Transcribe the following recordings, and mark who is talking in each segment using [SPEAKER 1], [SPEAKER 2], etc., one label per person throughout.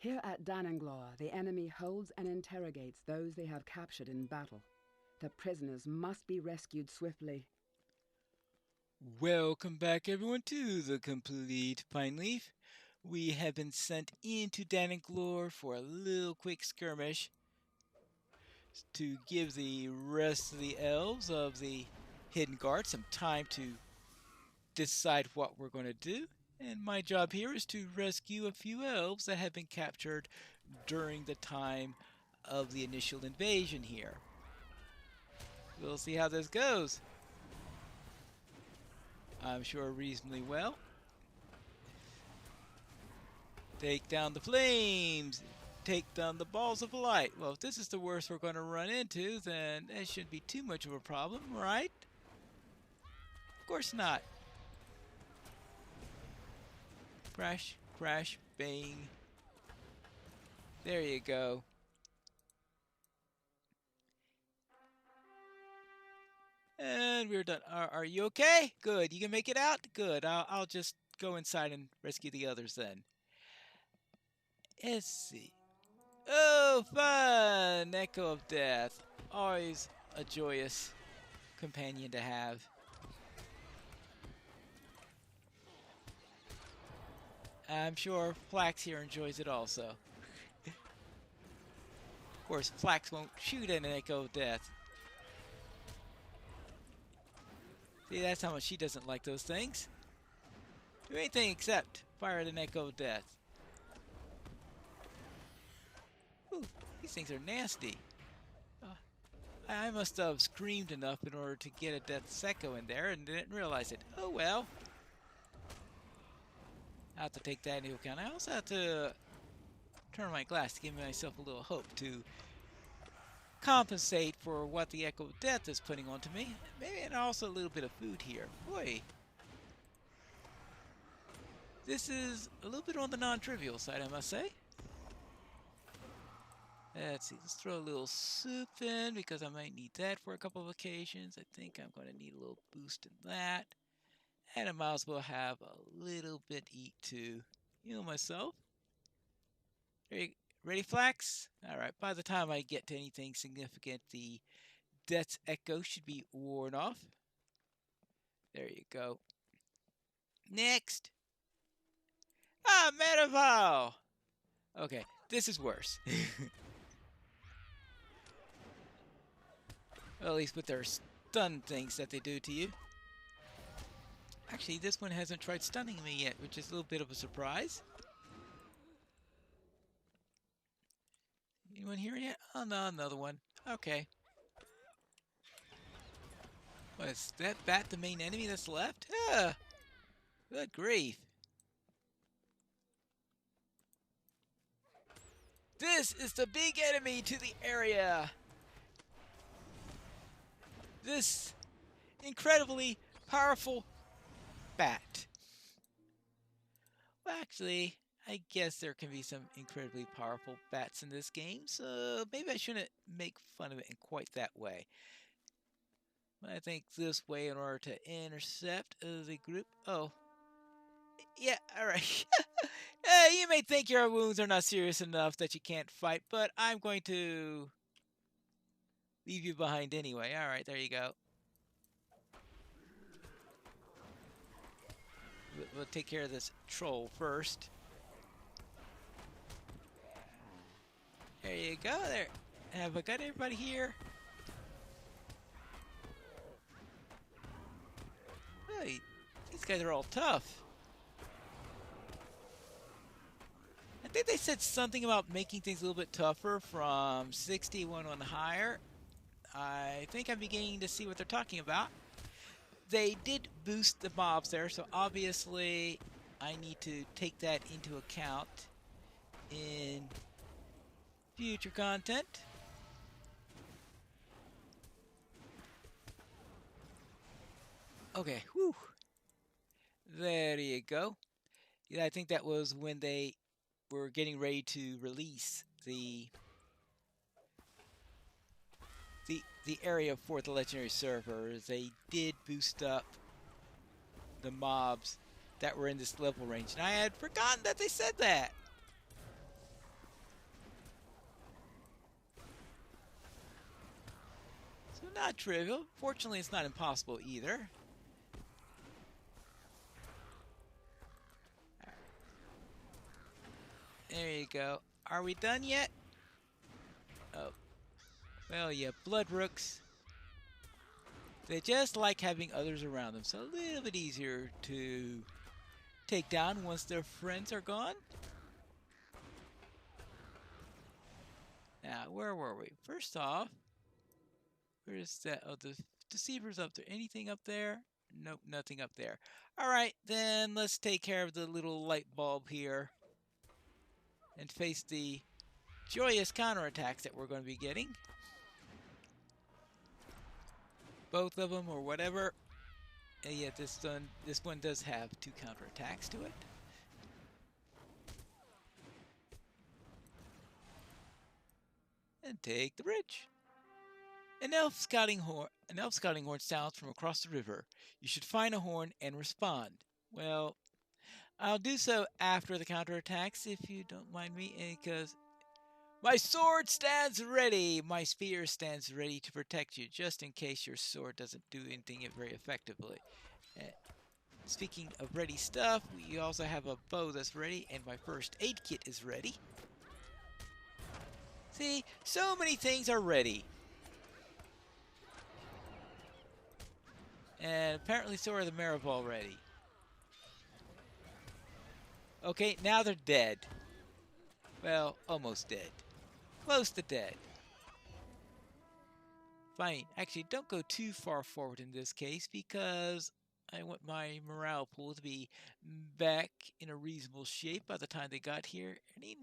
[SPEAKER 1] Here at Dannenglor, the enemy holds and interrogates those they have captured in battle. The prisoners must be rescued swiftly.
[SPEAKER 2] Welcome back, everyone, to the complete Pineleaf. We have been sent into Dannenglor for a little quick skirmish to give the rest of the elves of the Hidden Guard some time to decide what we're going to do. And my job here is to rescue a few elves that have been captured during the time of the initial invasion here. We'll see how this goes. I'm sure reasonably well. Take down the flames! Take down the balls of light! Well, if this is the worst we're going to run into, then it shouldn't be too much of a problem, right? Of course not. Crash, crash, bang. There you go. And we're done. Are you okay? Good. You can make it out? Good. I'll just go inside and rescue the others then. Let's see. Oh, fun! Echo of Death. Always a joyous companion to have. I'm sure Flax here enjoys it also. Of course, Flax won't shoot at an Echo of Death. See, that's how much she doesn't like those things. Do anything except fire at an Echo of Death. Ooh, these things are nasty. I must have screamed enough in order to get a Death's Echo in there and didn't realize it. Oh well. I have to take that into account. I also have to turn my glass to give myself a little hope to compensate for what the Echo of Death is putting onto me. Maybe and also a little bit of food here. Boy. This is a little bit on the non-trivial side, I must say. Let's see, let's throw a little soup in because I might need that for a couple of occasions. I think I'm going to need a little boost in that. And I might as well have a little bit eat to heal myself. Ready, Flax? Alright, by the time I get to anything significant, the Death's Echo should be worn off. There you go. Next! Ah, Metaval! Okay, this is worse. Well, at least with their stun things that they do to you. Actually, this one hasn't tried stunning me yet, which is a little bit of a surprise. Anyone here yet? Oh no, another one. Okay. What, is that bat the main enemy that's left? Ah! Good grief. This is the big enemy to the area! This incredibly powerful bat. Well, actually, I guess there can be some incredibly powerful bats in this game, so maybe I shouldn't make fun of it in quite that way. But I think this way in order to intercept the group. Oh. Yeah, alright. You may think your wounds are not serious enough that you can't fight, but I'm going to leave you behind anyway. Alright, there you go. We'll take care of this troll first. There you go. There. Have I got everybody here? Hey, these guys are all tough. I think they said something about making things a little bit tougher from 61 on higher. I think I'm beginning to see what they're talking about. They did boost the mobs there, so obviously I need to take that into account in future content. Okay, whew. There you go. Yeah, I think that was when they were getting ready to release the area for the legendary servers. They did boost up the mobs that were in this level range, and I had forgotten that they said that. not trivial. Fortunately, it's not impossible either. There you go. Are we done yet? Oh. Well, yeah, blood rooks. They just like having others around them, so a little bit easier to take down once their friends are gone. Now, where were we? First off, where's that? Oh, the deceiver's up there. Anything up there? Nope, nothing up there. All right, then let's take care of the little light bulb here and face the joyous counterattacks that we're going to be getting. Both of them or whatever. And yet this one does have 2 counterattacks to it. And take the bridge. An elf scouting horn sounds from across the river. You should find a horn and respond. Well, I'll do so after the counterattacks, if you don't mind me, because my sword stands ready. My spear stands ready to protect you, just in case your sword doesn't do anything very effectively. Speaking of ready stuff, we also have a bow that's ready, and my first aid kit is ready. See, so many things are ready. And apparently so are the Marib already. Okay, now they're dead. Well, almost dead. Close to dead. Fine. Actually, don't go too far forward in this case because I want my morale pool to be back in a reasonable shape by the time they got here. I mean,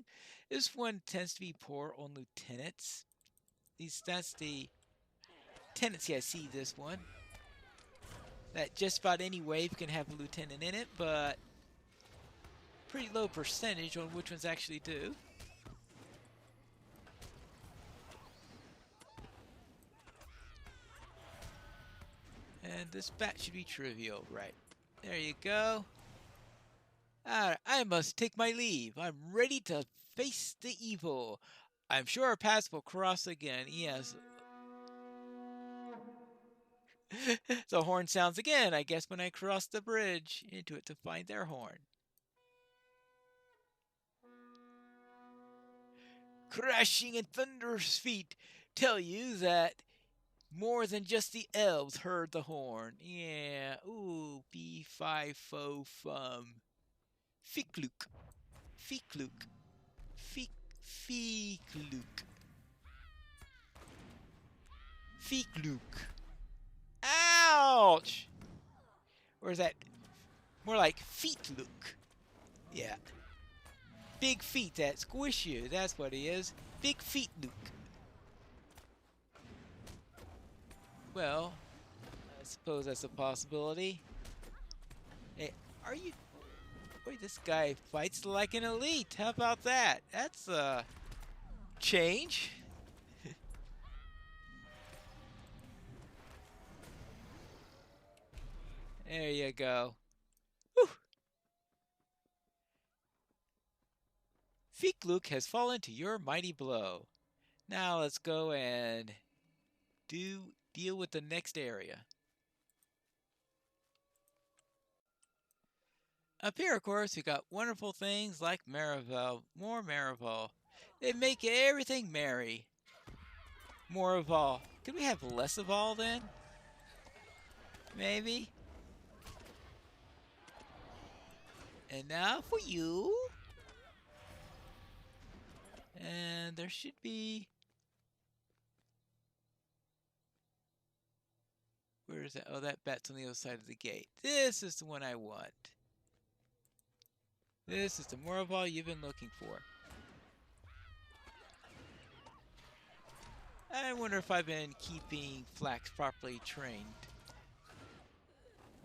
[SPEAKER 2] this one tends to be poor on lieutenants. At least that's the tendency I see this one. That just about any wave can have a lieutenant in it, but pretty low percentage on which ones actually do. And this bat should be trivial, right? There you go. Alright, I must take my leave. I'm ready to face the evil. I'm sure our paths will cross again. Yes. The horn sounds again, I guess, when I cross the bridge into it to find their horn. Crashing and thunderous feet tell you that more than just the elves heard the horn. Yeah, ooh, B5 faux fum. Fikluk. Fikluk. Fikluk. Fikluk. Ouch! Or is that more like feet look? Yeah. Big feet that squish you. That's what he is. Big feet Luke. Well, I suppose that's a possibility. Hey, are you... Wait, this guy fights like an elite. How about that? That's a change. There you go. Whew. Fikluk has fallen to your mighty blow. Now let's go and deal with the next area. Up here, of course, we got wonderful things like Marival. More Marival. They make everything merry. More of all. Could we have less of all then? Maybe. And now for you. And there should be... Where is that? Oh, that bat's on the other side of the gate. This is the one I want. This is the Morval you've been looking for. I wonder if I've been keeping Flax properly trained.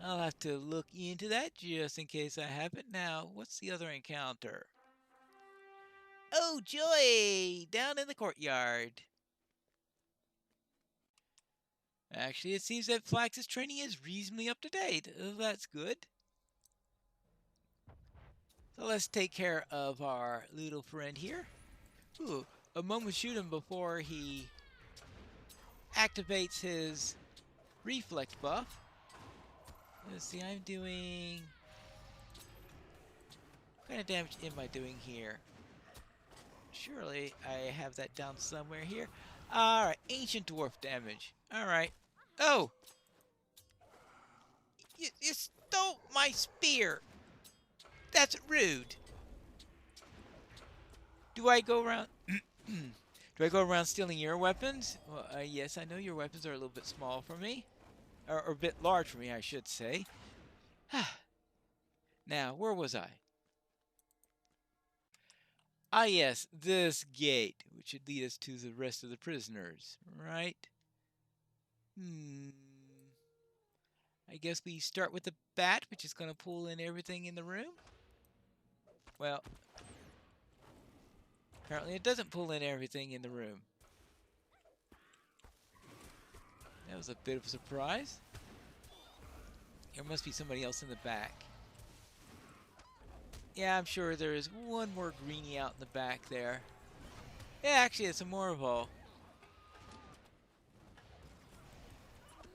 [SPEAKER 2] I'll have to look into that just in case I haven't. Now, what's the other encounter? Oh, joy! Down in the courtyard. Actually, it seems that Flax's training is reasonably up to date. That's good. So let's take care of our little friend here. Ooh, a moment shoot him before he activates his reflex buff. Let's see, I'm doing... What kind of damage am I doing here? Surely I have that down somewhere here. Alright, ancient dwarf damage. Alright. Oh! You stole my spear! That's rude! Do I go around... Do I go around stealing your weapons? Well, yes, I know your weapons are a little bit small for me. Or a bit large for me, I should say. Now, where was I? Ah, yes, this gate, which should lead us to the rest of the prisoners, right? I guess we start with the bat, which is going to pull in everything in the room. Well, apparently it doesn't pull in everything in the room. That was a bit of a surprise. There must be somebody else in the back. Yeah, I'm sure there is one more greenie out in the back there. Yeah, actually, it's a Morval.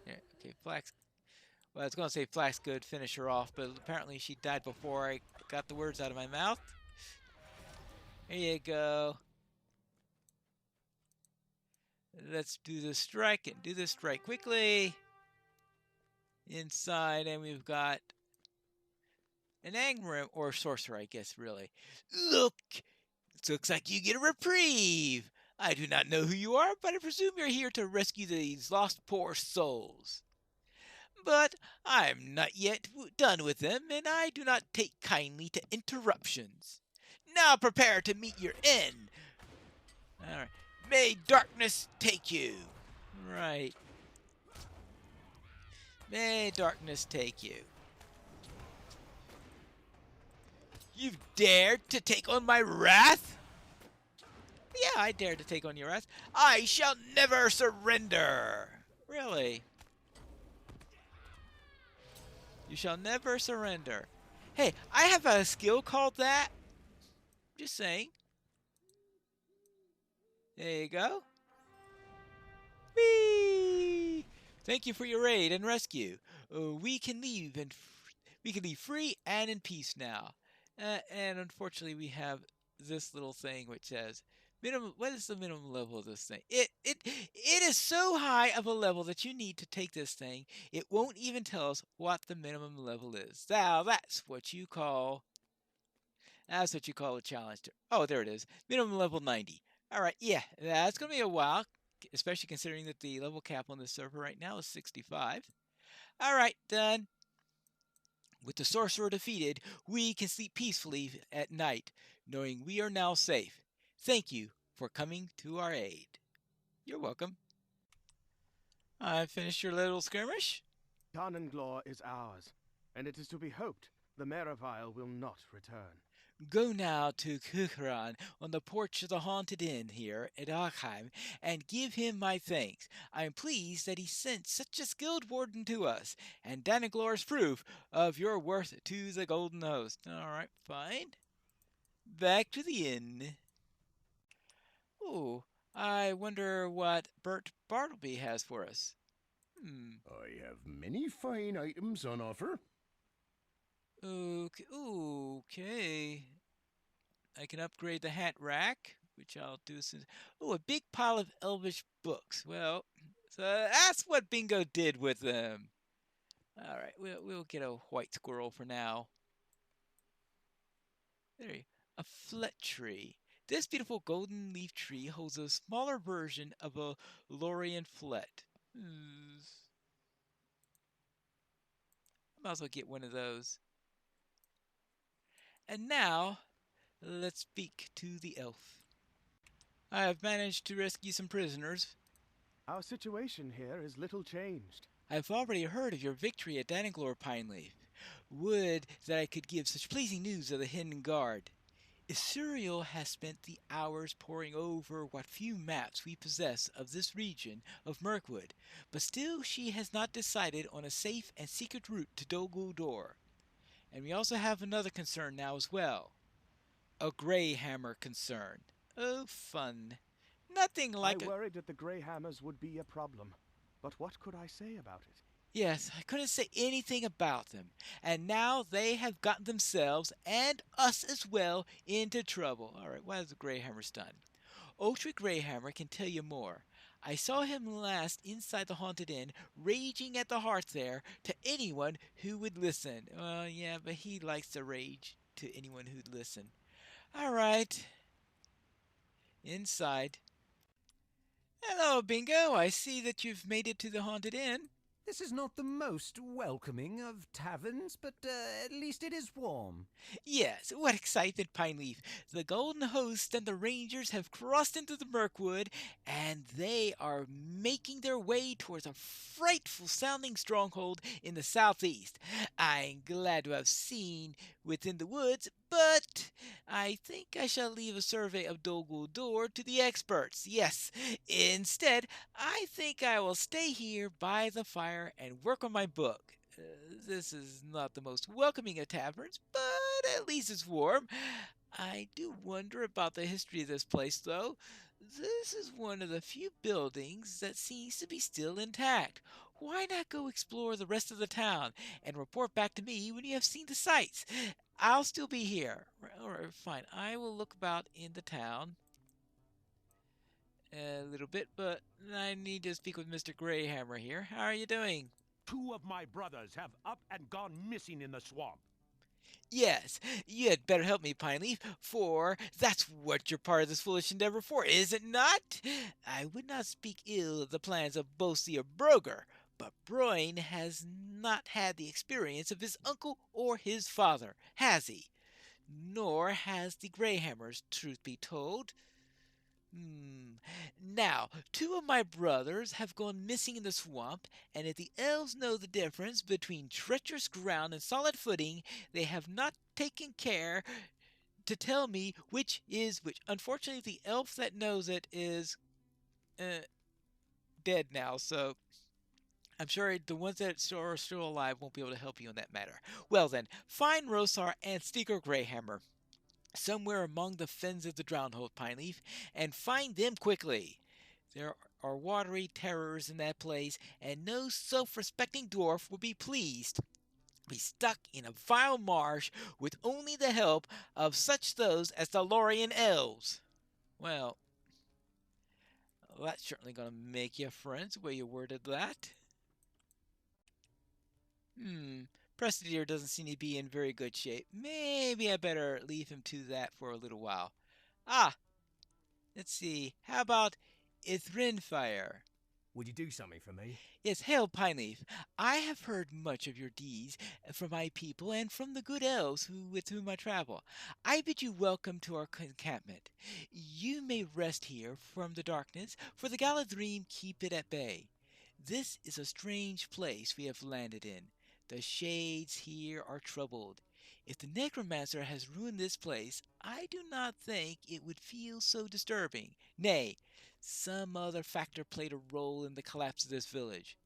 [SPEAKER 2] Yeah, okay, Flax. Well, I was going to say Flax could finish her off, but apparently she died before I got the words out of my mouth. Here you go. Let's do the strike and do the strike quickly. Inside, and we've got an Angrim, or sorcerer, I guess, really. Look! It looks like you get a reprieve. I do not know who you are, but I presume you're here to rescue these lost poor souls. But I'm not yet done with them, and I do not take kindly to interruptions. Now prepare to meet your end. All right. May darkness take you. Right. May darkness take you. You've dared to take on my wrath? Yeah, I dare to take on your wrath. I shall never surrender. Really? You shall never surrender. Hey, I have a skill called that. Just saying. There you go. Whee! Thank you for your aid and rescue. We can leave free and in peace now. And unfortunately, we have this little thing which says minimum. What is the minimum level of this thing? It is so high of a level that you need to take this thing. It won't even tell us what the minimum level is. Now that's what you call a challenge. Oh, there it is. Minimum level 90. All right, yeah, that's gonna be a while, especially considering that the level cap on this server right now is 65. All right, done. With the sorcerer defeated, we can sleep peacefully at night, knowing we are now safe. Thank you for coming to our aid. You're welcome. I finished your little skirmish.
[SPEAKER 3] Dannenglor is ours, and it is to be hoped the Merivile will not return.
[SPEAKER 2] Go now to Kukran on the porch of the haunted inn here at Arkheim and give him my thanks. I am pleased that he sent such a skilled warden to us, and Dannenglor's proof of your worth to the Golden Host. Alright, fine. Back to the inn. Ooh, I wonder what Bert Bartleby has for us.
[SPEAKER 4] I have many fine items on offer.
[SPEAKER 2] Okay. I can upgrade the hat rack, which I'll do soon. Oh, a big pile of elvish books. Well, so that's what Bingo did with them. All right, we'll get a white squirrel for now. There you go. A flet tree. This beautiful golden leaf tree holds a smaller version of a Lorien flet. I might as well get one of those. And now, let's speak to the elf. I have managed to rescue some prisoners.
[SPEAKER 3] Our situation here is little changed.
[SPEAKER 2] I have already heard of your victory at Dannenglor, Pineleaf. Would that I could give such pleasing news of the Hidden Guard. Isuriel has spent the hours poring over what few maps we possess of this region of Mirkwood, but still she has not decided on a safe and secret route to Dol Guldur. And we also have another concern now as well. A Greyhammer concern. Oh, fun. Nothing
[SPEAKER 3] I
[SPEAKER 2] like a...
[SPEAKER 3] worried that the Grey Hammers would be a problem, but what could I say about it?
[SPEAKER 2] Yes, I couldn't say anything about them, and now they have gotten themselves, and us as well, into trouble. Alright, what has the Greyhammers done? Ultra Greyhammer can tell you more. I saw him last inside the Haunted Inn, raging at the hearth there to anyone who would listen. Yeah, but he likes to rage to anyone who'd listen. Alright, inside. Hello, Bingo. I see that you've made it to the Haunted Inn.
[SPEAKER 5] This is not the most welcoming of taverns, but at least it is warm.
[SPEAKER 2] Yes, what excitement, Pineleaf. The Golden Host and the Rangers have crossed into the Mirkwood, and they are making their way towards a frightful sounding stronghold in the southeast. I'm glad to have seen within the woods, but I think I shall leave a survey of Dol Guldur to the experts. Yes, instead, I think I will stay here by the fire and work on my book. This is not the most welcoming of taverns, but at least it's warm. I do wonder about the history of this place, though. This is one of the few buildings that seems to be still intact. Why not go explore the rest of the town and report back to me when you have seen the sights? I'll still be here. All right, fine. I will look about in the town a little bit, but I need to speak with Mr. Greyhammer here. How are you doing?
[SPEAKER 6] 2 of my brothers have up and gone missing in the swamp.
[SPEAKER 2] Yes, you had better help me, Pineleaf, for that's what you're part of this foolish endeavor for, is it not? I would not speak ill of the plans of Bosie or Broger, but Broyne has not had the experience of his uncle or his father, has he? Nor has the Greyhammers, truth be told. Now, 2 of my brothers have gone missing in the swamp, and if the elves know the difference between treacherous ground and solid footing, they have not taken care to tell me which is which. Unfortunately, the elf that knows it is dead now, so I'm sure the ones that are still alive won't be able to help you in that matter. Well then, find Rosar and Steeker Greyhammer somewhere among the fens of the Drownhold, Pineleaf, and find them quickly. There are watery terrors in that place, and no self-respecting dwarf would be pleased to be stuck in a vile marsh with only the help of such those as the Lorien elves. Well, that's certainly going to make you friends, the way you worded that. Prestidier doesn't seem to be in very good shape. Maybe I better leave him to that for a little while. Let's see. How about Ithrinfire?
[SPEAKER 5] Would you do something for me?
[SPEAKER 2] Yes, hail, Pineleaf. I have heard much of your deeds from my people and from the good elves with whom I travel. I bid you welcome to our encampment. You may rest here from the darkness, for the Galadrim keep it at bay. This is a strange place we have landed in. The shades here are troubled. If the necromancer has ruined this place, I do not think it would feel so disturbing. Nay, some other factor played a role in the collapse of this village.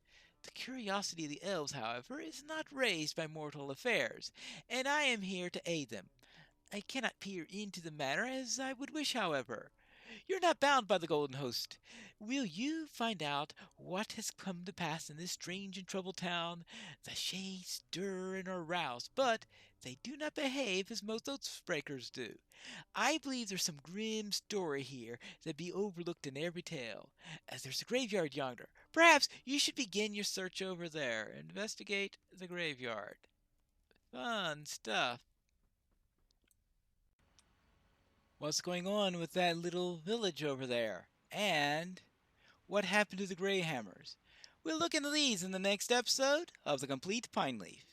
[SPEAKER 2] The curiosity of the elves, however, is not raised by mortal affairs, and I am here to aid them. I cannot peer into the matter as I would wish, however. You're not bound by the Golden Host. Will you find out what has come to pass in this strange and troubled town? The shades stir and are roused, but they do not behave as most oathbreakers do. I believe there's some grim story here that be overlooked in every tale, as there's a graveyard yonder. Perhaps you should begin your search over there. Investigate the graveyard. Fun stuff. What's going on with that little village over there? And what happened to the Greyhammers? We'll look into these in the next episode of The Complete Pineleaf.